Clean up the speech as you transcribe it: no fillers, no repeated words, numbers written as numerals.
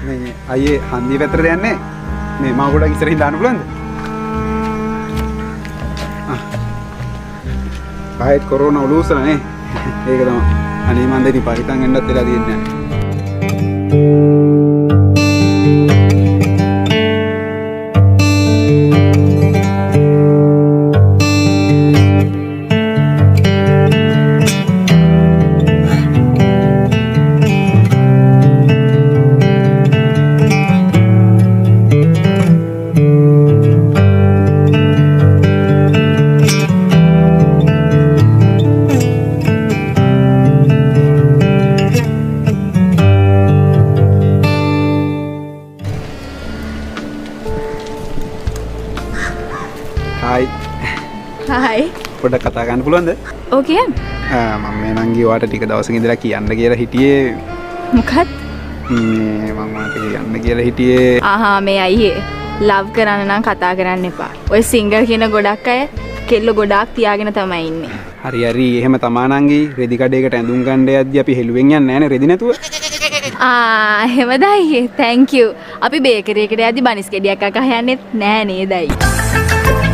මේ අයියේ හන්දිය පැත්තට යන්නේ මේ මම ගොඩක් ඉස්සරහින් දාන්න පුළුවන්ද? ආයෙත් කොරෝනා ඔලුවසලා නේ. ඒක තමයි. අනේ මන් දෙවි පරිතන් එන්නත් වෙලා තියෙන්නේ නැහැ. Hi. පොඩ්ඩක් කතා කරන්න පුළුවන්ද? ඔව් කියන්න. මම මේ නංගි ඔයාට ටික දවසක ඉඳලා කියන්න කියලා හිටියේ. මොකක්ද? මේ මම ඔයාට කියන්න කියලා හිටියේ. ආහා මේ අයියේ ලව් කරන්න නම් කතා කරන්න එපා. ඔය සිංගල් කියන ගොඩක් අය කෙල්ල ගොඩාක් තියාගෙන තමයි ඉන්නේ. හරි හරි එහෙම තමා නංගි රෙදි කඩේකට ඇඳුම් ගන්න යද්දි අපි හෙළුවෙන් යන්නේ නැහනේ රෙදි නැතුව. එහෙමද අයියේ? thank you. අපි බේකරි එකට යද්දි බනිස් ගෙඩියක් අකහ යන්නෙත් නෑ නේද අයියේ?